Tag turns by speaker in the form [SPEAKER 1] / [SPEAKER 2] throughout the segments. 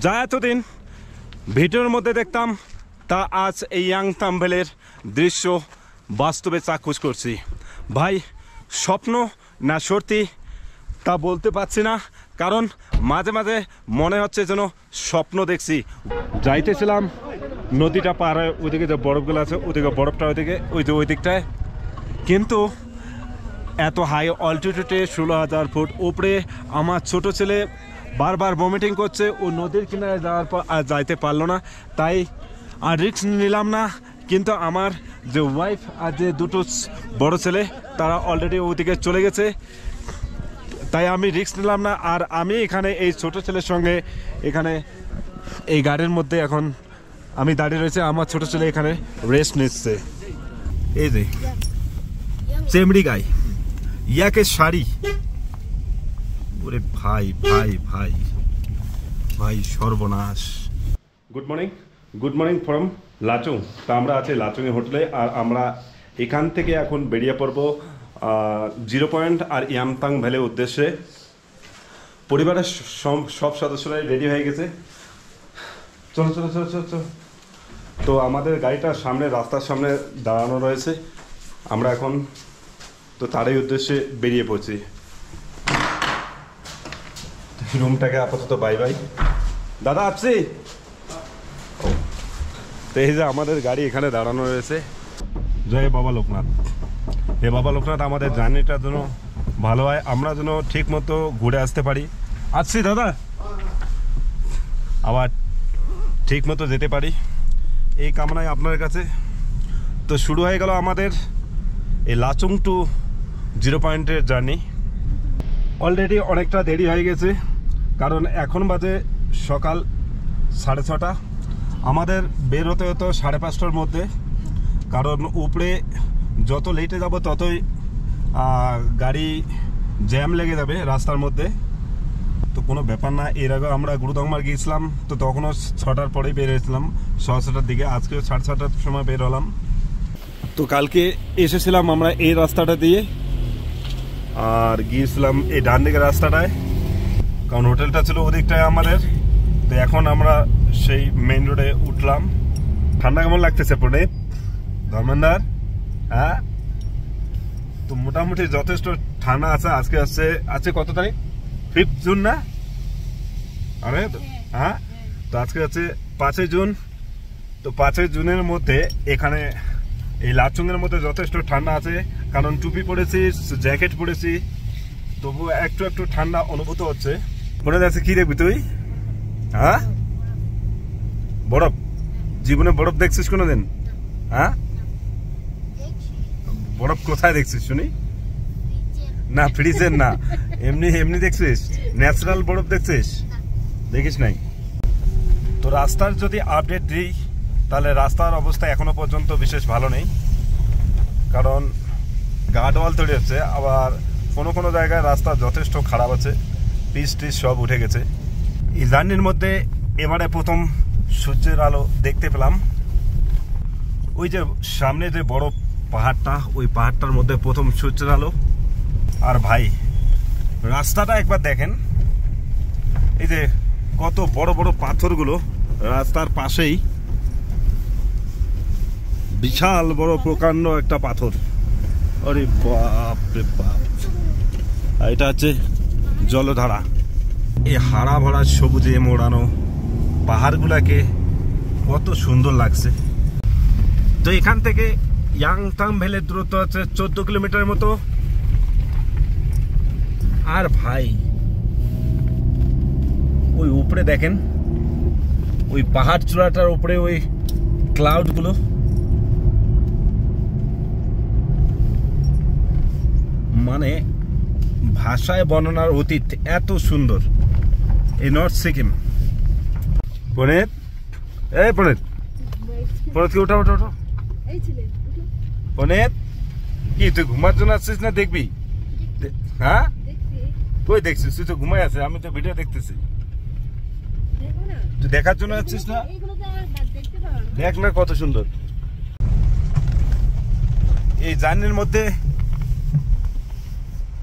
[SPEAKER 1] যা এতদিন ভিডিওর মধ্যে দেখতাম তা আজ এই ইয়াংথাং ভ্যালির দৃশ্য বাস্তবে চাক্ষুষ করছি। ভাই স্বপ্ন না সত্যি তা বলতে পারছি না, কারণ মাঝে মাঝে মনে হচ্ছে যেন স্বপ্ন দেখছি। যাইতেছিলাম নদীটা পার হয়ে ওইদিকে যে বরফগুলো আছে, ওইদিকে বরফটা ওইদিকে ওই দিকটায়, কিন্তু এত হাই অল্টিটিউডে 16,000 ফুট উপরে আমার ছোট ছেলে বারবার ভমিটিং করছে। ও নদীর কিনারে যাওয়ার পর আর যাইতে পারলো না, তাই আর রিস্ক নিলাম না। কিন্তু আমার যে ওয়াইফ আর যে দুটো বড় ছেলে তারা অলরেডি ওইদিকে চলে গেছে, তাই আমি রিস্ক নিলাম না। আর আমি এখানে এই ছোট ছেলের সঙ্গে এখানে এই গাড়ির মধ্যে এখন আমি দাঁড়িয়ে রয়েছে। আমার ছোট ছেলে এখানে রেস্ট নিচ্ছে। এই যে চেমড়ি গাই, ইয়াকের শাড়ি, ওরে ভাই ভাই ভাই ভাই সর্বনাশ। Good morning from Lachung. তা আমরা আছি লাচুংয়ের হোটেলে, আর আমরা এখান থেকে এখন বেরিয়ে পড়বো 0 পয়েন্ট আর ইয়ামথাং ভ্যালির উদ্দেশ্যে। পরিবারের সব সদস্যরাই রেডি হয়ে গেছে। চলো চলো চলো চলো চলো। তো আমাদের গাড়িটা সামনে রাস্তার সামনে দাঁড়ানো রয়েছে, আমরা এখন তো তারই উদ্দেশ্যে বেরিয়ে পড়ছি। রুমটাকে আপাতত বাই বাই। দাদা আসছি। তো এই যে আমাদের গাড়ি এখানে দাঁড়ানো রয়েছে। জয় বাবা লোকনাথ। হে বাবা লোকনাথ আমাদের জার্নিটা যেন ভালো হয়, আমরা যেন ঠিক মতো ঘুরে আসতে পারি। আসছি দাদা, আবার ঠিক মতো যেতে পারি এই কামনায় আপনার কাছে। তো শুরু হয়ে গেল আমাদের এই লাচুং টু 0 পয়েন্টের জার্নি। অলরেডি অনেকটা দেরি হয়ে গেছে, কারণ এখন বাজে সকাল 6:30। আমাদের বের হতে হতো 5:30টার মধ্যে, কারণ উপরে যত লেটে যাব ততই গাড়ি জ্যাম লেগে যাবে রাস্তার মধ্যে। তো কোনো ব্যাপার না, এর আগে আমরা গুরুদংমার গিয়েছিলাম, তো তখনও 6টার পরেই বের হয়েছিলাম, 6:30টার দিকে। আজকেও 6:30টার সময় বের হলাম। তো কালকে এসেছিলাম আমরা এই রাস্তাটা দিয়ে, আর গিয়েছিলাম এই ডান দিকের রাস্তাটায়, কারণ হোটেলটা ছিল ওদিকটায় আমাদের। তো এখন আমরা সেই মেইন রোডে উঠলাম। ঠান্ডা কেমন লাগতেছে পরে ধর্মেন্দার? হ্যাঁ, তো মোটামুটি যথেষ্ট ঠান্ডা আছে। আজকে আছে কত তারিখ? 5 জুন না? আরে হ্যাঁ, তো আজকে আছে 5 জুন। তো 5 জুনের মধ্যে এখানে এই লাচুংয়ের মধ্যে যথেষ্ট ঠান্ডা আছে, কারণ টুপি পরেছি, জ্যাকেট পরেছি, তবু একটু একটু ঠান্ডা অনুভূত হচ্ছে। মনে যাচ্ছে কি দেখবি তুই? হ্যাঁ, বরফ? জীবনে বরফ দেখছিস কোনোদিন? হ্যাঁ, বরফ কোথায় দেখছিস শুনি? না ফ্রিজের না, এমনি এমনি দেখছিস? ন্যাচারাল বরফ দেখছিস? দেখিস নাই? তো রাস্তার যদি আপডেট দিই, তাহলে রাস্তার অবস্থা এখনো পর্যন্ত বিশেষ ভালো নেই, কারণ গার্ডওয়াল তৈরি হচ্ছে, আবার কোনো কোনো জায়গায় রাস্তা যথেষ্ট খারাপ আছে, পিচ টিচ সব উঠে গেছে। এই জার্নির মধ্যে এবারে প্রথম সূর্যের আলো দেখতে পেলাম। ওই যে সামনে যে বড় পাহাড়টা, ওই পাহাড়টার মধ্যে প্রথম সূর্যের আলো। আর ভাই রাস্তাটা একবার দেখেন, এই যে কত বড় বড় পাথরগুলো রাস্তার পাশেই, বিশাল বড় প্রকাণ্ড একটা পাথর। আরে বাপ রে বাপ! এটা হচ্ছে জলধারা। এই হারা ভরা সবুজে মোড়ানো পাহাড়গুলাকে কত সুন্দর লাগছে। তো এখান থেকে ইয়াংথাং ভ্যালির দূরত্ব আছে 14 কিলোমিটার মতো। আর ভাই ওই উপরে দেখেন, ওই পাহাড় চূড়াটার উপরে ওই ক্লাউডগুলো, মানে ভাষায় বর্ণনার অতীত, এত সুন্দর। এই নর্থ সিকিম। পনেত, এই পনেত, পনেতকে উঠা উঠা উঠো। পনেত, কি তুই ঘুমার জন্য আসছিস না দেখবি? হ্যাঁ, তুই দেখছিস? তুই তো ঘুমাই আছে, আমি তো ভিডিও দেখতেছি। তুই দেখার জন্য আসছিস না? দেখ না কত সুন্দর। এই জার্নির মধ্যে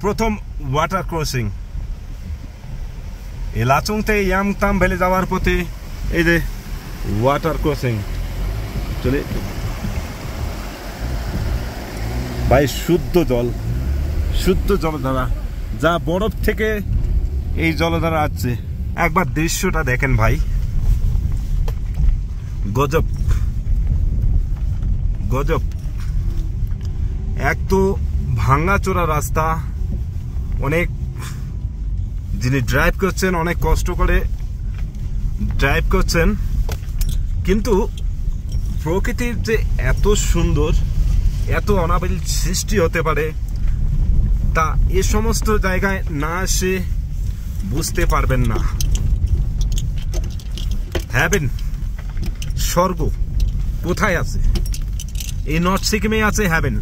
[SPEAKER 1] প্রথম ওয়াটার ক্রসিং। এই লাচুং থেকে ইয়াংথাং ভ্যালি যাওয়ার পথে এই যে ওয়াটার ক্রসিং চলে ভাই, শুদ্ধ জলধারা, যা বরফ থেকে এই জলধারা আসছে। একবার দৃশ্যটা দেখেন ভাই, গজব গজব। এক তো ভাঙাচোরা রাস্তা, অনেক যিনি ড্রাইভ করছেন অনেক কষ্ট করে ড্রাইভ করছেন, কিন্তু প্রকৃতির যে এত সুন্দর, এত অনাবিল সৃষ্টি হতে পারে তা এ সমস্ত জায়গায় না এসে বুঝতে পারবেন না। হ্যাভেন, স্বর্গ কোথায় আছে? এই নর্থ সিকিমে আছে হ্যাভেন।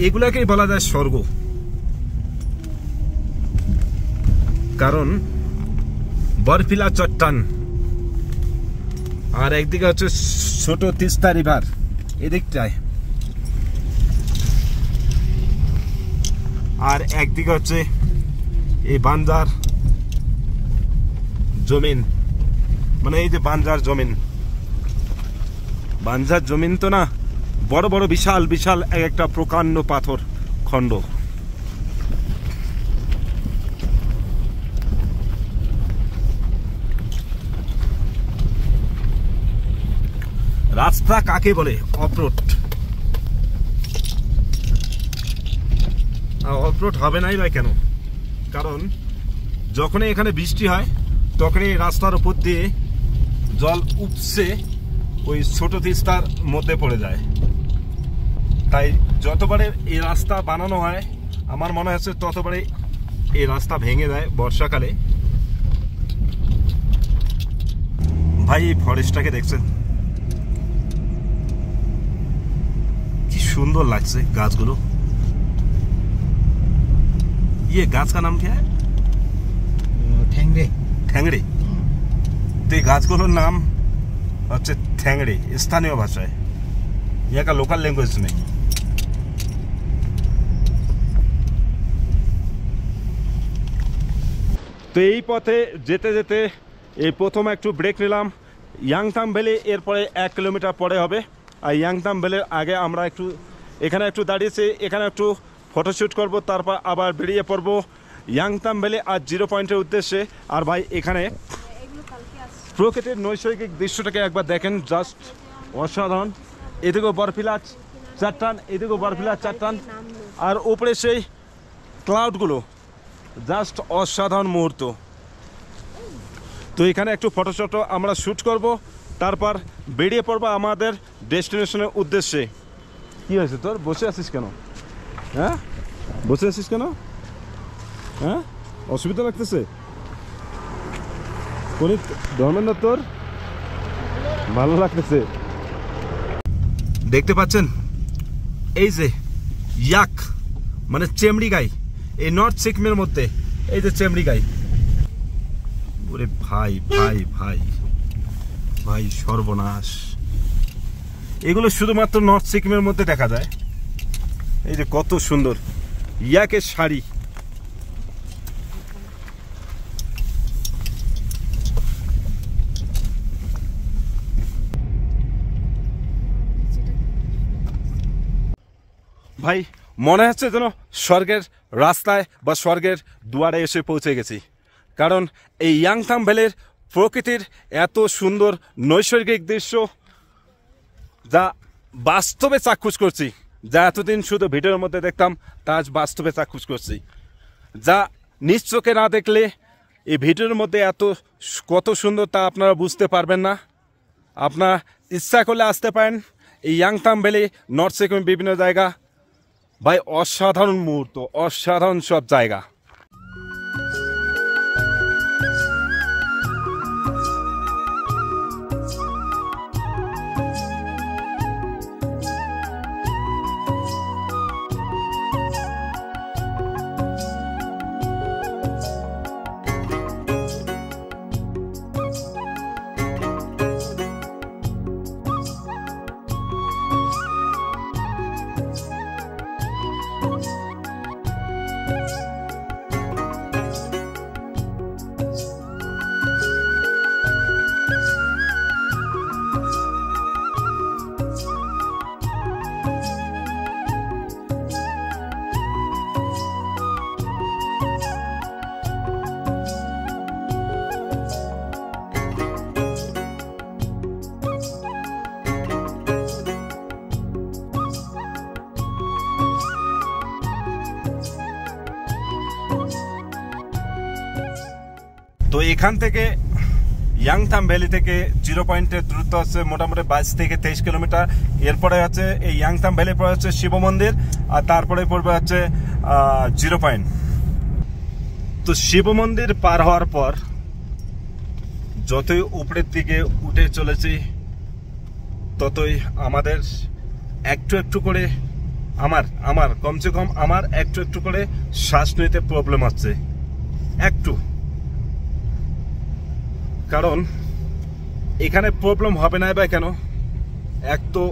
[SPEAKER 1] এগুলাকেই বলা যায় স্বর্গ, কারণ বরফিলা চট্টান, আর একদিকে হচ্ছে ছোট তিস্তা রিভার এদিকটায়, আর একদিকে হচ্ছে এই বাঞ্জার জমিন, মানে এই যে বাঞ্জার জমিন তো না, বড় বড় বিশাল বিশাল একটা প্রকাণ্ড পাথর খণ্ড। রাস্তা কাকে বলে? অফরোড। অফরোড হবে নাই ভাই কেন? কারণ যখনই এখানে বৃষ্টি হয় তখনই রাস্তার উপর দিয়ে জল উপসে ওই ছোট তিস্তার মধ্যে পড়ে যায়। তাই যতবারে এই রাস্তা বানানো হয় আমার মনে হচ্ছে ততবারে এই রাস্তা ভেঙে যায় বর্ষাকালে। ভাই এই ফরেস্টটাকে দেখছেন কি সুন্দর লাগছে, গাছগুলো। ये गाछ का नाम क्या है? ठेंगड़े। तो ये गाछগুলোর নাম হচ্ছে ঠ্যাংড়ে স্থানীয় ভাষায়, यहाँ का लोकल लैंग्वेज में। তো এই পথে যেতে যেতে এই প্রথম একটু ব্রেক নিলাম। ইয়াংথাং ভ্যালি এরপরে 1 কিলোমিটার পরে হবে। আর ইয়াংথাং ভ্যালির আগে আমরা এখানে একটু দাঁড়িয়েছি, এখানে একটু ফটোশ্যুট করব, তারপর আবার বেরিয়ে পড়ব ইয়াংথাং ভ্যালি আর 0 পয়েন্টের উদ্দেশ্যে। আর ভাই এখানে প্রকৃতির নৈসর্গিক দৃশ্যটাকে একবার দেখেন, জাস্ট অসাধারণ। এদিকেও বরফিলা চট্টান, এদিকেও বরফিলা চট্টান, আর উপরে সেই ক্লাউডগুলো, জাস্ট অসাধারণ মুহূর্ত। তো এখানে একটু ফটোশট আমরা শ্যুট করব, তারপর বেরিয়ে পড়বো আমাদের ডেস্টিনেশনের উদ্দেশ্যে। কি হয়েছে তোর? বসে আছিস কেন? হ্যাঁ, বসে আছিস কেন? হ্যাঁ, অসুবিধা লাগতেছে? ধর্মেন্দ্র তোর ভালো লাগতেছে? দেখতে পাচ্ছেন এই যে ইয়াক মানে চেমড়ি গাই, এই নর্থ সিকিমের মধ্যে এই যে চেমড়ি গাই। ওরে ভাই ভাই ভাই ভাই, সর্বনাশ! এগুলো শুধুমাত্র নর্থ সিকিমের মধ্যে দেখা যায়। এই যে কত সুন্দর ইয়াকের শাড়ি। ভাই মনে হচ্ছে যেন স্বর্গের রাস্তায় বা স্বর্গের দুয়ারে এসে পৌঁছে গেছি, কারণ এই ইয়াংথাং ভ্যালির প্রকৃতির এত সুন্দর নৈসর্গিক দৃশ্য যা বাস্তবে চাক্ষুষ করছি, যা এতদিন শুধু ভিডিওর মধ্যে দেখতাম তা আজ বাস্তবে চাক্ষুষ করছি, যা নিজ চোখে না দেখলে এই ভিডিওর মধ্যে কত সুন্দর তা আপনারা বুঝতে পারবেন না। আপনারা ইচ্ছা করলে আসতে পারেন এই ইয়াংথাং ভ্যালি, নর্থ সিকিম বিভিন্ন জায়গা। ভাই অসাধারণ মুহূর্ত, অসাধারণ সব জায়গা। তো এখান থেকে ইয়াংথাং ভ্যালি থেকে 0 পয়েন্টের দূরত্ব হচ্ছে মোটামুটি 22 থেকে 23 কিলোমিটার। এরপরে হচ্ছে এই ইয়াংথাং ভ্যালির পরে হচ্ছে শিব মন্দির, আর তারপরে পড়বে হচ্ছে 0 পয়েন্ট। তো শিব মন্দির পার হওয়ার পর যতই উপরের দিকে উঠে চলেছি ততই আমাদের একটু একটু করে আমার কমসে কম আমার একটু একটু করে শ্বাস নিতে প্রবলেম হচ্ছে একটু। কারণ এখানে প্রবলেম হবে না বা কেন, এক তো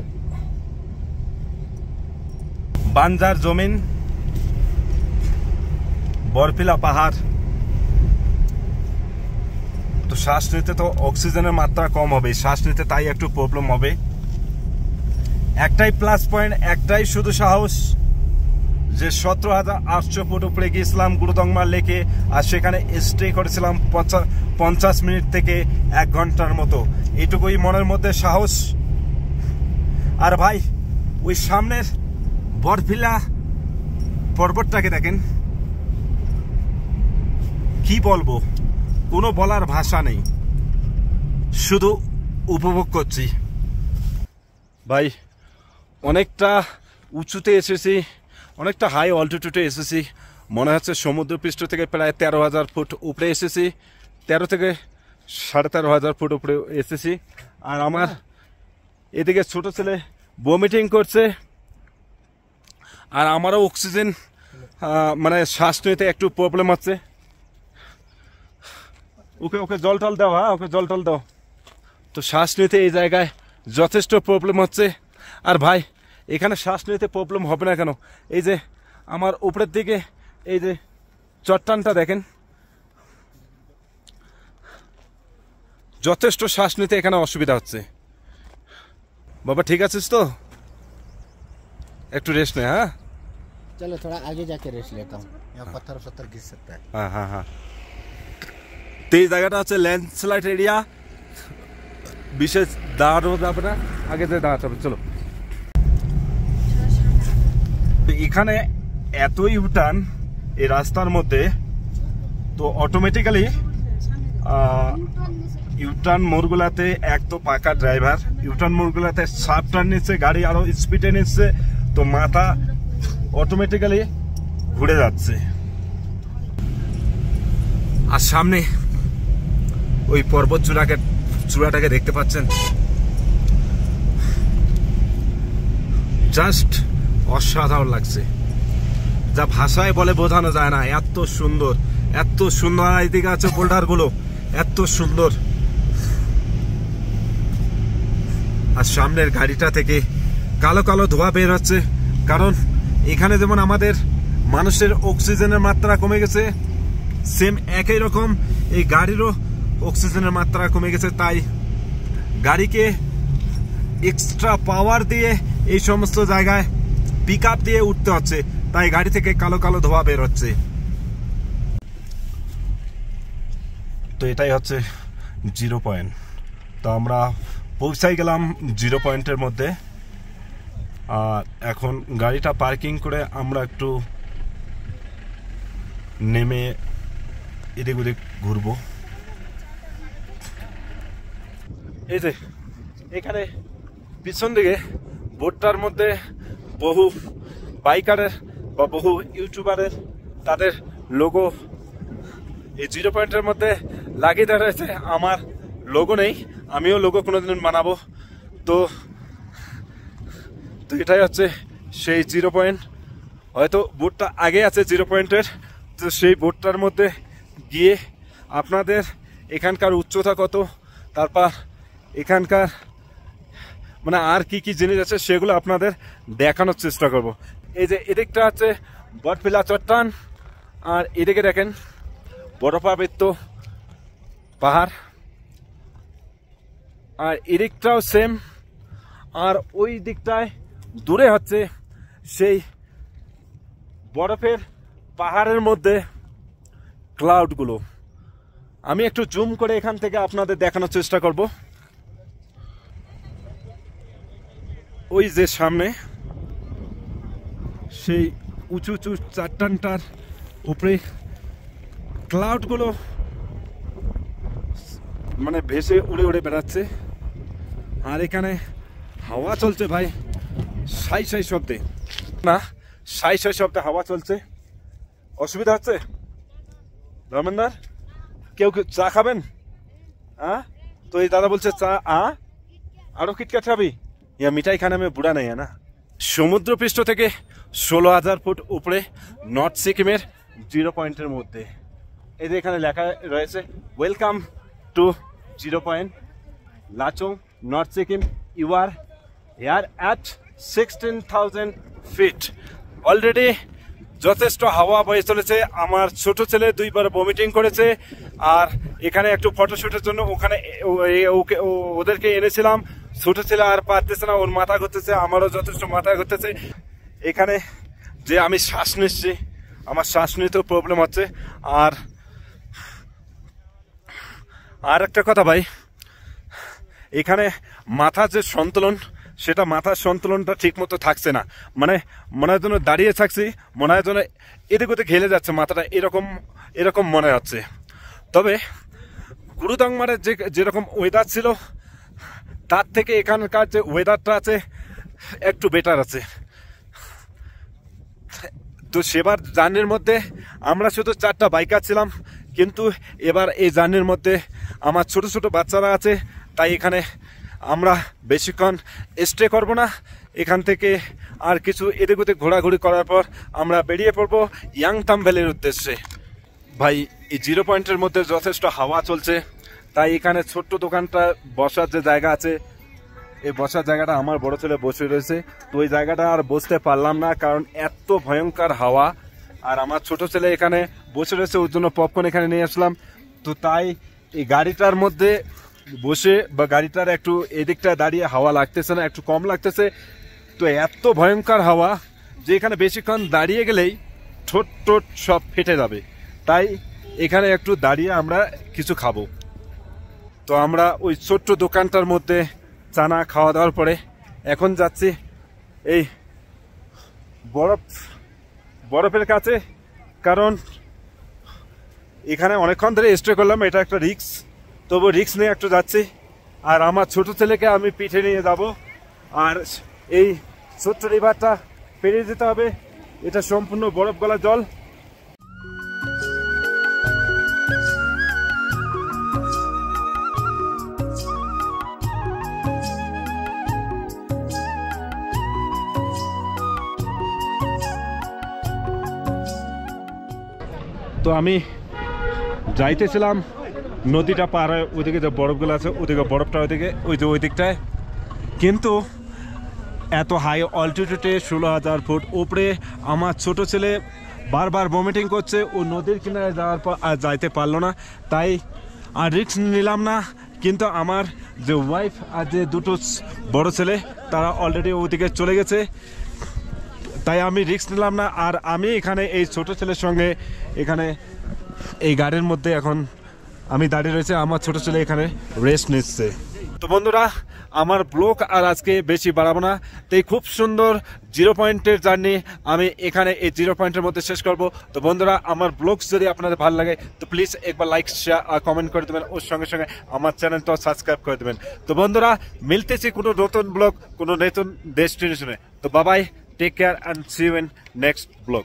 [SPEAKER 1] বাঞ্জার জমিন, বরফিলা পাহাড়, তো শ্বাস নিতে তো অক্সিজেনের মাত্রা কম হবে, শ্বাস নিতে তাই একটু প্রবলেম হবে। একটাই প্লাস পয়েন্ট, একটাই শুধু সাহস যে 17,800 ফুট উপরে গিয়েছিলাম গুরুদংমা লেকে, আর সেখানে স্টে করেছিলাম 50 মিনিট থেকে 1 ঘন্টার মতো। এইটুকুই মনের মধ্যে সাহস। আর ভাই ওই সামনের বরফিলা পর্বতটাকে দেখেন, কি বলবো, কোনো বলার ভাষা নেই, শুধু উপভোগ করছি। ভাই অনেকটা উঁচুতে এসেছি, অনেকটা হাই অল্টিটিউডে এসেছি, মনে হচ্ছে সমুদ্রপৃষ্ঠ থেকে প্রায় 13,000 ফুট উপরে এসেছি, 13 থেকে 13,500 ফুট উপরে এসেছি। আর আমার এদিকে ছোট ছেলে বমিটিং করছে, আর আমারও অক্সিজেন মানে শ্বাস নিতে একটু প্রবলেম হচ্ছে। ওকে জল টল দাও, হ্যাঁ ওকে জল টল দাও। তো শ্বাস নিতে এই জায়গায় যথেষ্ট প্রবলেম হচ্ছে। আর ভাই এখানে শ্বাস নিতে প্রবলেম হবে না কেন, এই যে আমার উপরের দিকে এই যে চট্টানটা দেখেন, যথেষ্ট শ্বাস নিতে এখানে অসুবিধা হচ্ছে। বাবা ঠিক আছিস তো? একটু রেস্ট নে। হ্যাঁ
[SPEAKER 2] चलो थोड़ा आगे जाके रेस्ट लेता हूँ, यहाँ पत्थर सत्थर गिर सकता है।
[SPEAKER 1] हाँ हाँ हाँ। তো এই জায়গাটা হচ্ছে ল্যান্ডস্লাইড এরিয়া, বিশেষ দাঁড়ানো যাবে না, আগে যে দাঁড়াতে হবে। চলো, এখানে এতই উঠান এই রাস্তার মধ্যে, তো অটোমেটিক্যালি ইউটার্ন মোড়গুলাতে এক তো পাকা ড্রাইভার, ইউটার্ন মোড়গুলাতে শার্প টার্ন নিচ্ছে, গাড়ি আরো স্পিডে নিচ্ছে, তো মাথা অটোমেটিক্যালি ঘুরে যাচ্ছে। আর সামনে ওই পর্বত চূড়াটাকে দেখতে পাচ্ছেন, জাস্ট অসাধারণ লাগছে, যা ভাষায় বলে বোঝানো যায় না। এত সুন্দর, এত সুন্দর। এদিকে আছে বোল্ডার গুলো, এত সুন্দর। আর সামনের গাড়িটা থেকে কালো কালো ধোঁয়া বের হচ্ছে, কারণ এখানে যেমন আমাদের মানুষের অক্সিজেনের মাত্রা কমে গেছে, সেম একই রকম এই গাড়িরও অক্সিজেনের মাত্রা কমে গেছে, তাই গাড়িকে এক্সট্রা পাওয়ার দিয়ে এই সমস্ত জায়গায় পিক আপ দিয়ে উঠতে হচ্ছে, তাই গাড়ি থেকে কালো কালো ধোঁয়া বের হচ্ছে। তো এটাই হচ্ছে 0 পয়েন্ট। তো আমরা পৌঁছাই গেলাম 0 পয়েন্টের মধ্যে। আর এখন গাড়িটা পার্কিং করে আমরা একটু নেমে এদিক ওদিক ঘুরবো। এই যে এখানে পিছন দিকে বোটটার মধ্যে বহু বাইকারের বা বহু ইউটিউবারের তাদের লোগো এই 0 পয়েন্টের মধ্যে লাগিয়ে দেওয়া রয়েছে। আমার লোগো নেই, আমিও লোগো কোনোদিন বানাবো। তো এটাই হচ্ছে সেই 0 পয়েন্ট। হয়তো বোটটা আগে আছে 0 পয়েন্টের, তো সেই বোটটার মধ্যে গিয়ে আপনাদের এখানকার উচ্চতা কত, তারপর এখানকার মানে আর কি কি জিনিস আছে সেগুলো আপনাদের দেখানোর চেষ্টা করব। এই যে এদিকটা আছে বরফিলা চট্টান, আর এদিকে দেখেন বরফাবৃত পাহাড়, আর এদিকটাও সেম। আর ওই দিকটায় দূরে হচ্ছে সেই বরফের পাহাড়ের মধ্যে ক্লাউডগুলো। আমি একটু জুম করে এখান থেকে আপনাদের দেখানোর চেষ্টা করব। ওই যে সামনে সেই উঁচু উঁচু চট্টানটার উপরে ক্লাউডগুলো মানে ভেসে উড়ে উড়ে বেড়াচ্ছে। আর এখানে হাওয়া চলছে ভাই, সাই সাই শব্দে, না সাই সাই শব্দে হাওয়া চলছে। অসুবিধা হচ্ছে ধর্মেন্দার? কেউ চা খাবেন? হ্যাঁ, তো এই দাদা বলছে চা আরো কিটক্যাট খাবি? ইয়া মিঠাই খানে में बुरा नहीं है ना। সমুদ্রপৃষ্ঠ থেকে 16,000 ফুট উপরে নর্থ সিকিমের 0 পয়েন্টের মধ্যে। এই যে এখানে লেখা রয়েছে welcome to 0 point Lachung north Sikkim, you are here at 16,000 feet. Already যথেষ্ট হাওয়া বয়ে চলেছে। আমার ছোট ছেলে 2 বার ভমিটিং করেছে। আর এখানে একটু ফটোশুটের জন্য ওখানে ওদেরকে এনেছিলাম। ছোট ছেলে আর পারতেছে না, ওর মাথা ঘুরতেছে, আমারও যথেষ্ট মাথা ঘুরতেছে। এখানে যে আমি শ্বাস নিচ্ছি, আমার শ্বাস নিতেও প্রবলেম হচ্ছে। আর একটা কথা ভাই, এখানে মাথার যে সন্তুলন, সেটা মাথার সন্তুলনটা ঠিক মতো থাকছে না। মানে মনে হয় যেন দাঁড়িয়ে থাকছি, মনে হয় যেন এদিক ওদিক ঘেলে যাচ্ছে মাথাটা, এরকম মনে হচ্ছে। তবে গুরুদাংমারের যেরকম ওয়েদার ছিল তার থেকে এখানকার যে ওয়েদারটা আছে একটু বেটার আছে। তো সেবার জার্নির মধ্যে আমরা শুধু 4টা বাইকার ছিলাম, কিন্তু এবার এই জার্নির মধ্যে আমার ছোট ছোট বাচ্চারা আছে। তাই এখানে আমরা বেশিক্ষণ স্টে করব না। এখান থেকে আর কিছু এদিক ওদিক ঘোরাঘুরি করার পর আমরা বেরিয়ে পড়বো ইয়াংথাং ভ্যালির উদ্দেশ্যে। ভাই এই 0 পয়েন্টের মধ্যে যথেষ্ট হাওয়া চলছে, তাই এখানে ছোট্ট দোকানটা বসার যে জায়গা আছে, এই বসার জায়গাটা আমার বড় ছেলে বসে রয়েছে। তো ওই জায়গাটা আর বসতে পারলাম না, কারণ এত ভয়ঙ্কর হাওয়া। আর আমার ছোট ছেলে এখানে বসে রয়েছে, ওর জন্য পপকর্ন এখানে নিয়ে আসলাম। তো তাই এই গাড়িটার মধ্যে বসে বা গাড়িটার একটু এদিকটা দাঁড়িয়ে হাওয়া লাগতেছে না, একটু কম লাগতেছে। তো এত ভয়ঙ্কর হাওয়া যে এখানে বেশিক্ষণ দাঁড়িয়ে গেলেই ঠোঁট টোট সব ফেটে যাবে। তাই এখানে একটু দাঁড়িয়ে আমরা কিছু খাবো। তো আমরা ওই ছোট্ট দোকানটার মধ্যে চানা খাওয়া দাওয়ার পরে এখন যাচ্ছি এই বরফের কাছে, কারণ এখানে অনেকক্ষণ ধরে স্টে করলাম, এটা একটা রিস্ক। তবু রিস্ক নিয়ে একটু যাচ্ছি। আর আমার ছোট ছেলেকে আমি পিঠে নিয়ে যাব। আর এই ছোট্ট রিভারটা পেরিয়ে যেতে হবে, এটা সম্পূর্ণ বরফ গলা জল। তো আমি যাইতেছিলাম নদীটা পার হয়ে, ওইদিকে যে বরফগুলো আছে, ওইদিকে বরফটা ওইদিকে ওই দিকটায়। কিন্তু এত হাই অল্টিটিউডে 16,000 ফুট উপরে আমার ছোট ছেলে বারবার ভমিটিং করছে, ও নদীর কিনারে যাওয়ার পর আর যাইতে পারলো না। তাই আর রিস্ক নিলাম না। কিন্তু আমার যে ওয়াইফ আর যে দুটো বড় ছেলে, তারা অলরেডি ওইদিকে চলে গেছে, তাই আমি রিস্ক নিলাম না। আর আমি এখানে এই ছোট ছেলের সঙ্গে এখানে এই গাড়ির মধ্যে এখন আমি দাঁড়িয়ে রয়েছে, আমার ছোট ছেলে এখানে রেস্ট নিচ্ছে। তো বন্ধুরা, আমার ব্লগ আর আজকে বেশি বাড়াবো না। তো এই খুব সুন্দর 0 পয়েন্টের জার্নি আমি এখানে এই 0 পয়েন্টের মধ্যে শেষ করব। তো বন্ধুরা, আমার ব্লগস যদি আপনাদের ভালো লাগে তো প্লিজ একবার লাইক শেয়ার আর কমেন্ট করে দেবেন, ওর সঙ্গে সঙ্গে আমার চ্যানেলটাও সাবস্ক্রাইব করে দেবেন। তো বন্ধুরা, মিলতেছি কোনো নতুন ব্লগ, কোনো নতুন ডেস্টিনেশনে। তো Babai, take care and see you in next blog.